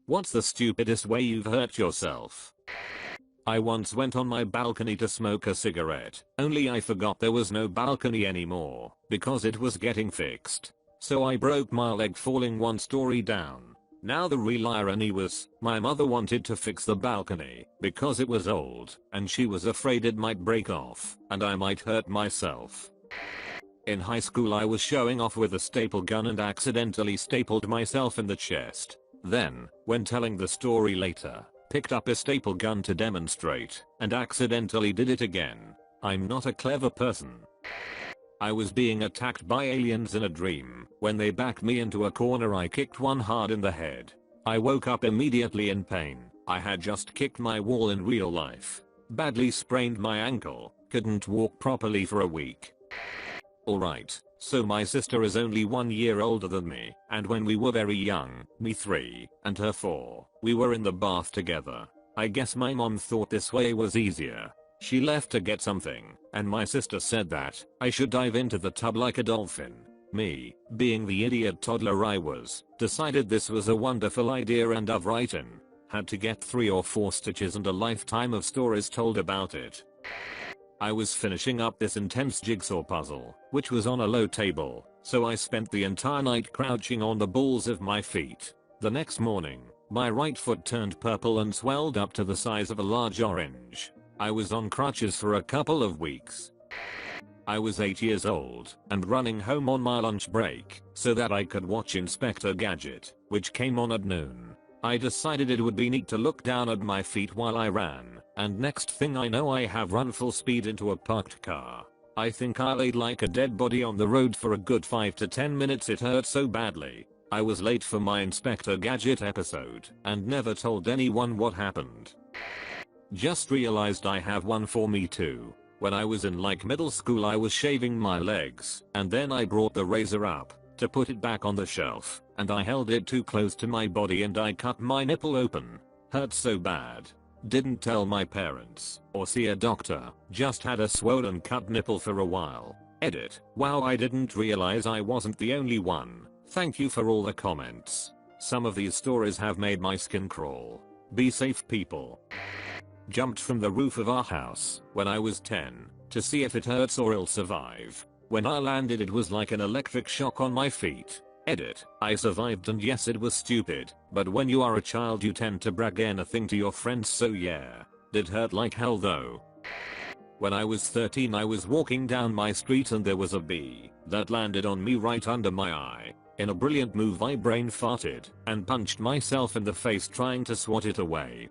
What's the stupidest way you've hurt yourself? I once went on my balcony to smoke a cigarette, only I forgot there was no balcony anymore because it was getting fixed. So I broke my leg falling 1 story down. Now the real irony was, my mother wanted to fix the balcony because it was old and she was afraid it might break off and I might hurt myself. In high school I was showing off with a staple gun and accidentally stapled myself in the chest. Then, when telling the story later, picked up a staple gun to demonstrate and accidentally did it again. I'm not a clever person. I was being attacked by aliens in a dream. When they backed me into a corner I kicked one hard in the head. I woke up immediately in pain. I had just kicked my wall in real life. Badly sprained my ankle. Couldn't walk properly for a week. Alright, so my sister is only 1 year older than me, and when we were very young, me 3 and her 4, we were in the bath together. I guess my mom thought this way was easier. She left to get something, and my sister said that I should dive into the tub like a dolphin. Me, being the idiot toddler I was, decided this was a wonderful idea and I've written. Had to get 3 or 4 stitches and a lifetime of stories told about it. I was finishing up this intense jigsaw puzzle, which was on a low table, so I spent the entire night crouching on the balls of my feet. The next morning, my right foot turned purple and swelled up to the size of a large orange. I was on crutches for a couple of weeks. I was 8 years old and running home on my lunch break so that I could watch Inspector Gadget, which came on at noon. I decided it would be neat to look down at my feet while I ran, and next thing I know I have run full speed into a parked car. I think I laid like a dead body on the road for a good 5 to 10 minutes. It hurt so badly. I was late for my Inspector Gadget episode and never told anyone what happened. Just realized I have one for me too. When I was in like middle school I was shaving my legs and then I brought the razor up to put it back on the shelf and I held it too close to my body and I cut my nipple open. Hurt so bad. Didn't tell my parents or see a doctor, just had a swollen cut nipple for a while. Edit. Wow, I didn't realize I wasn't the only one. Thank you for all the comments. Some of these stories have made my skin crawl. Be safe people. Jumped from the roof of our house when I was 10 to see if it hurts or I'll survive. When I landed it was like an electric shock on my feet. Edit. I survived and yes it was stupid, but when you are a child you tend to brag anything to your friends, so yeah. Did hurt like hell though. When I was 13 I was walking down my street and there was a bee that landed on me right under my eye. In a brilliant move I brain farted and punched myself in the face trying to swat it away.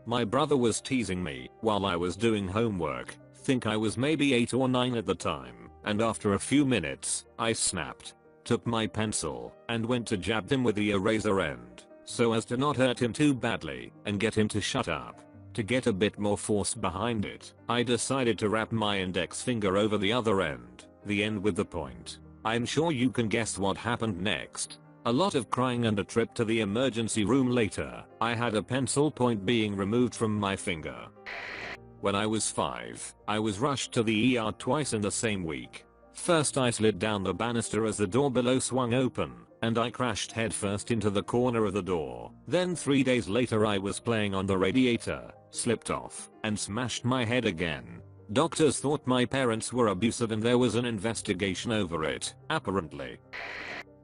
My brother was teasing me while I was doing homework. Think I was maybe 8 or 9 at the time, and after a few minutes, I snapped. Took my pencil and went to jab him with the eraser end so as to not hurt him too badly and get him to shut up. To get a bit more force behind it, I decided to wrap my index finger over the other end, the end with the point. I'm sure you can guess what happened next. A lot of crying and a trip to the emergency room later. I had a pencil point being removed from my finger. When I was 5, I was rushed to the ER twice in the same week. First I slid down the banister as the door below swung open, and I crashed headfirst into the corner of the door. Then 3 days later I was playing on the radiator, slipped off, and smashed my head again. Doctors thought my parents were abusive and there was an investigation over it, apparently.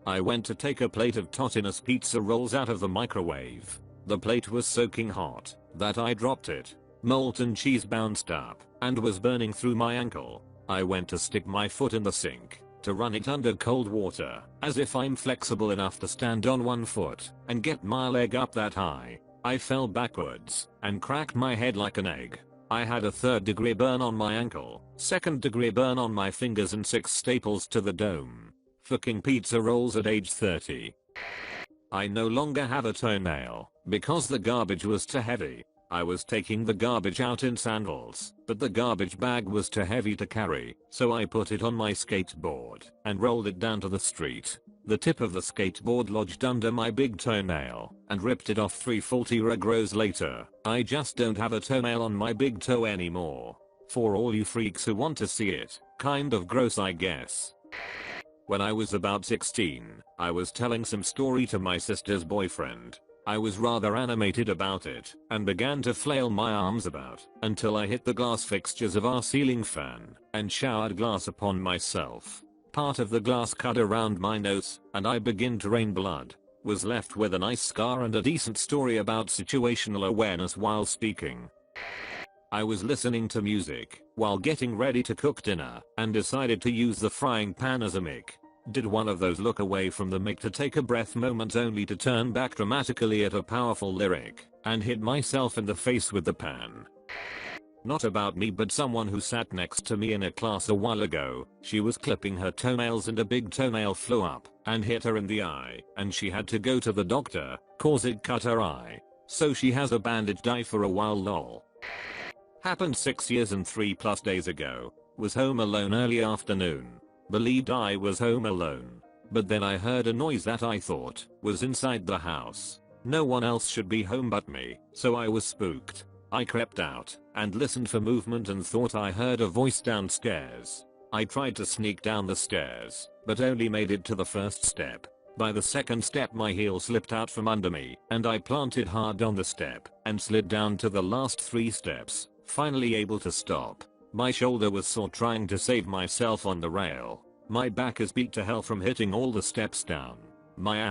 I went to take a plate of Totino's pizza rolls out of the microwave. The plate was soaking hot that I dropped it. Molten cheese bounced up and was burning through my ankle. I went to stick my foot in the sink to run it under cold water as if I'm flexible enough to stand on one foot and get my leg up that high. I fell backwards and cracked my head like an egg. I had a 3rd degree burn on my ankle, 2nd degree burn on my fingers and 6 staples to the dome. Fucking pizza rolls at age 30. I no longer have a toenail because the garbage was too heavy. I was taking the garbage out in sandals, but the garbage bag was too heavy to carry, so I put it on my skateboard and rolled it down to the street. The tip of the skateboard lodged under my big toenail and ripped it off 3 full rows later. I just don't have a toenail on my big toe anymore. For all you freaks who want to see it, kind of gross I guess. When I was about 16, I was telling some story to my sister's boyfriend. I was rather animated about it and began to flail my arms about until I hit the glass fixtures of our ceiling fan and showered glass upon myself. Part of the glass cut around my nose and I began to rain blood. Was left with a nice scar and a decent story about situational awareness while speaking. I was listening to music while getting ready to cook dinner and decided to use the frying pan as a mic. Did one of those look away from the mic to take a breath moments only to turn back dramatically at a powerful lyric and hit myself in the face with the pan. Not about me but someone who sat next to me in a class a while ago. She was clipping her toenails and a big toenail flew up and hit her in the eye and she had to go to the doctor cause it cut her eye. So she has a bandaged eye for a while lol. Happened 6 years and 3+ days ago. Was home alone early afternoon. Believed I was home alone. But then I heard a noise that I thought was inside the house. No one else should be home but me, so I was spooked. I crept out and listened for movement and thought I heard a voice downstairs. I tried to sneak down the stairs, but only made it to the first step. By the second step my heel slipped out from under me and I planted hard on the step and slid down to the last 3 steps, finally able to stop. My shoulder was sore trying to save myself on the rail. My back is beat to hell from hitting all the steps down. My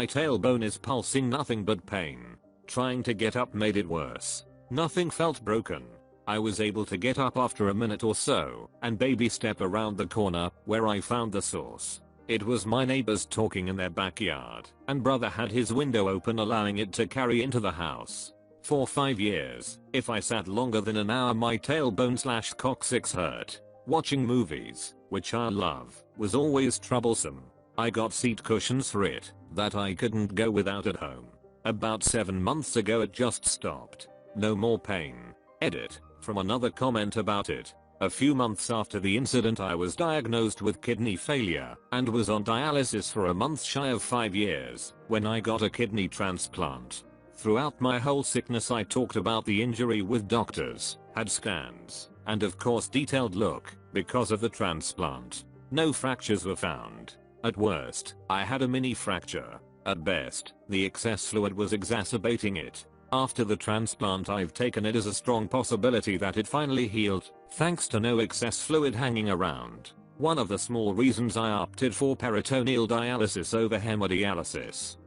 tailbone is pulsing nothing but pain. Trying to get up made it worse. Nothing felt broken. I was able to get up after a minute or so and baby step around the corner where I found the source. It was my neighbors talking in their backyard and brother had his window open allowing it to carry into the house. For 5 years, if I sat longer than an hour my tailbone/coccyx hurt. Watching movies, which I love, was always troublesome. I got seat cushions for it that I couldn't go without at home. About 7 months ago it just stopped. No more pain. Edit. From another comment about it. A few months after the incident I was diagnosed with kidney failure and was on dialysis for a month shy of 5 years when I got a kidney transplant. Throughout my whole sickness I talked about the injury with doctors, had scans, and of course detailed look because of the transplant. No fractures were found. At worst, I had a mini fracture. At best, the excess fluid was exacerbating it. After the transplant I've taken it as a strong possibility that it finally healed, thanks to no excess fluid hanging around. One of the small reasons I opted for peritoneal dialysis over hemodialysis.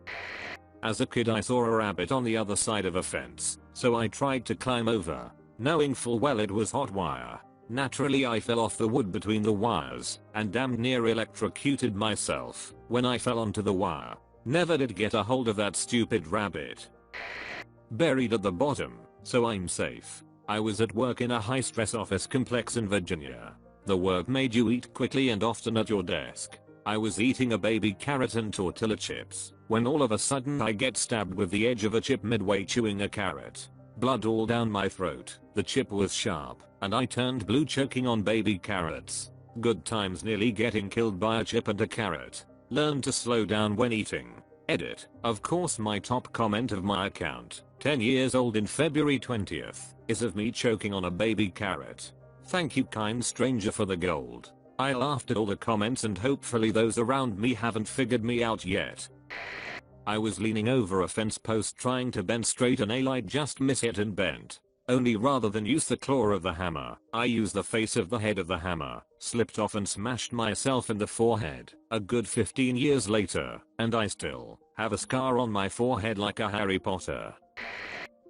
As a kid I saw a rabbit on the other side of a fence, so I tried to climb over, knowing full well it was hot wire. Naturally I fell off the wood between the wires and damn near electrocuted myself when I fell onto the wire. Never did get a hold of that stupid rabbit. Buried at the bottom, so I'm safe. I was at work in a high-stress office complex in Virginia. The work made you eat quickly and often at your desk. I was eating a baby carrot and tortilla chips when all of a sudden I get stabbed with the edge of a chip midway chewing a carrot. Blood all down my throat. The chip was sharp and I turned blue choking on baby carrots. Good times nearly getting killed by a chip and a carrot. Learn to slow down when eating. Edit. Of course my top comment of my account, 10 years old in February 20th, is of me choking on a baby carrot. Thank you kind stranger for the gold. I laughed at all the comments and hopefully those around me haven't figured me out yet. I was leaning over a fence post trying to bend straight and a light just miss hit and bent. Only rather than use the claw of the hammer, I used the face of the head of the hammer, slipped off and smashed myself in the forehead. A good 15 years later, and I still have a scar on my forehead like a Harry Potter.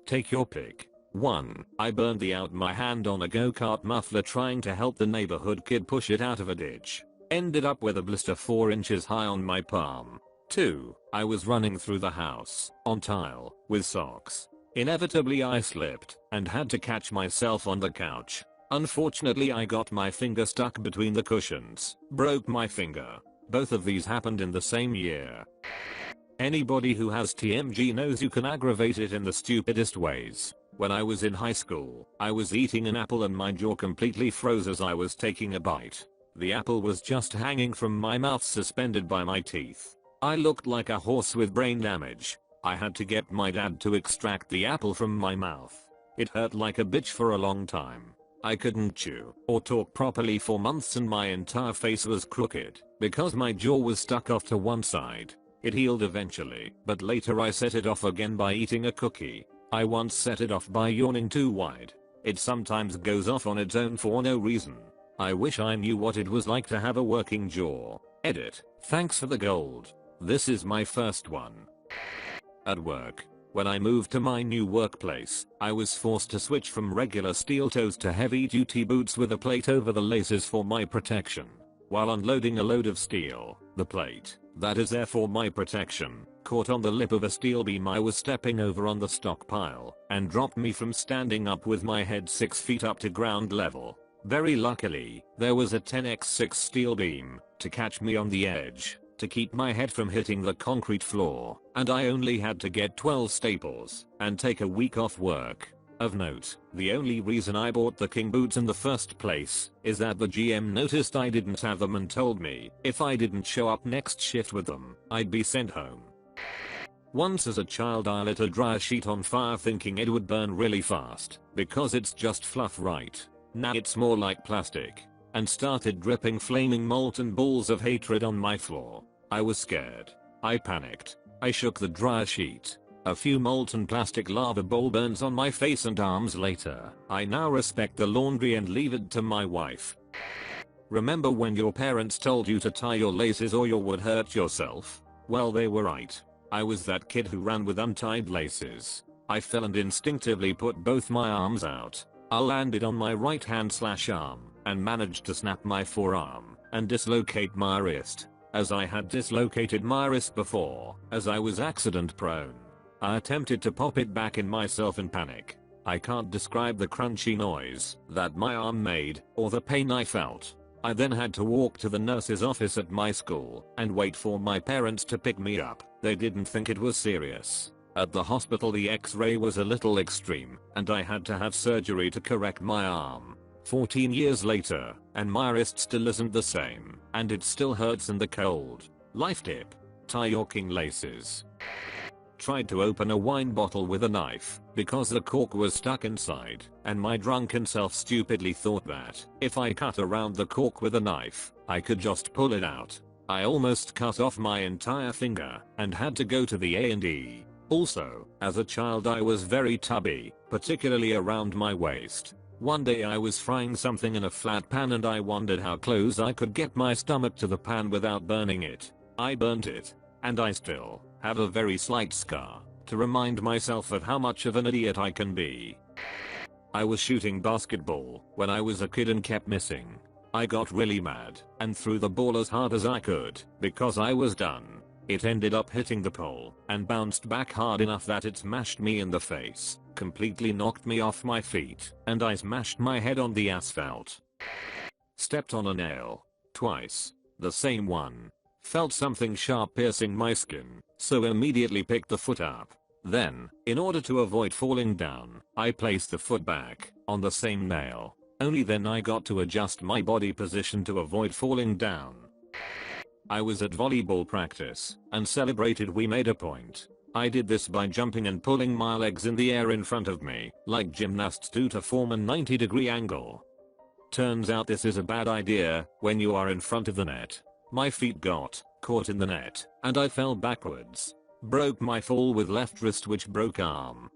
Take your pick. 1. I burned out my hand on a go-kart muffler trying to help the neighborhood kid push it out of a ditch. Ended up with a blister 4 inches high on my palm. 2. I was running through the house, on tile, with socks. Inevitably I slipped, and had to catch myself on the couch. Unfortunately I got my finger stuck between the cushions, broke my finger. Both of these happened in the same year. Anybody who has TMG knows you can aggravate it in the stupidest ways. When I was in high school, I was eating an apple and my jaw completely froze as I was taking a bite. The apple was just hanging from my mouth suspended by my teeth. I looked like a horse with brain damage. I had to get my dad to extract the apple from my mouth. It hurt like a bitch for a long time. I couldn't chew or talk properly for months and my entire face was crooked because my jaw was stuck off to one side. It healed eventually, but later I set it off again by eating a cookie. I once set it off by yawning too wide. It sometimes goes off on its own for no reason. I wish I knew what it was like to have a working jaw. Edit. Thanks for the gold. This is my first one. At work. When I moved to my new workplace, I was forced to switch from regular steel toes to heavy duty boots with a plate over the laces for my protection. While unloading a load of steel, the plate, that is there for my protection, caught on the lip of a steel beam I was stepping over on the stockpile, and dropped me from standing up with my head 6 feet up to ground level. Very luckily, there was a 10x6 steel beam to catch me on the edge, to keep my head from hitting the concrete floor, and I only had to get 12 staples and take a week off work. Of note, the only reason I bought the king boots in the first place is that the GM noticed I didn't have them and told me if I didn't show up next shift with them, I'd be sent home. Once as a child I lit a dryer sheet on fire thinking it would burn really fast because it's just fluff, right? Now it's more like plastic, and started dripping flaming molten balls of hatred on my floor. I was scared. I panicked. I shook the dryer sheet. A few molten plastic lava ball burns on my face and arms later. I now respect the laundry and leave it to my wife. Remember when your parents told you to tie your laces or you would hurt yourself? Well, they were right. I was that kid who ran with untied laces. I fell and instinctively put both my arms out. I landed on my right hand/arm and managed to snap my forearm and dislocate my wrist, as I had dislocated my wrist before, as I was accident prone. I attempted to pop it back in myself in panic. I can't describe the crunchy noise that my arm made or the pain I felt. I then had to walk to the nurse's office at my school and wait for my parents to pick me up. They didn't think it was serious. At the hospital the x-ray was a little extreme and I had to have surgery to correct my arm. 14 years later, and my wrist still isn't the same, and it still hurts in the cold. Life tip: tie your king laces. Tried to open a wine bottle with a knife because the cork was stuck inside, and my drunken self stupidly thought that if I cut around the cork with a knife, I could just pull it out. I almost cut off my entire finger and had to go to the A&E. Also, as a child I was very tubby, particularly around my waist. One day I was frying something in a flat pan and I wondered how close I could get my stomach to the pan without burning it. I burnt it. And I still have a very slight scar to remind myself of how much of an idiot I can be. I was shooting basketball when I was a kid and kept missing. I got really mad and threw the ball as hard as I could because I was done. It ended up hitting the pole and bounced back hard enough that it smashed me in the face, completely knocked me off my feet, and I smashed my head on the asphalt. Stepped on a nail. Twice. The same one. Felt something sharp piercing my skin, so immediately picked the foot up. Then, in order to avoid falling down, I placed the foot back on the same nail. Only then I got to adjust my body position to avoid falling down. I was at volleyball practice and celebrated we made a point. I did this by jumping and pulling my legs in the air in front of me, like gymnasts do to form a 90-degree angle. Turns out this is a bad idea when you are in front of the net. My feet got caught in the net, and I fell backwards. Broke my fall with left wrist which broke arm.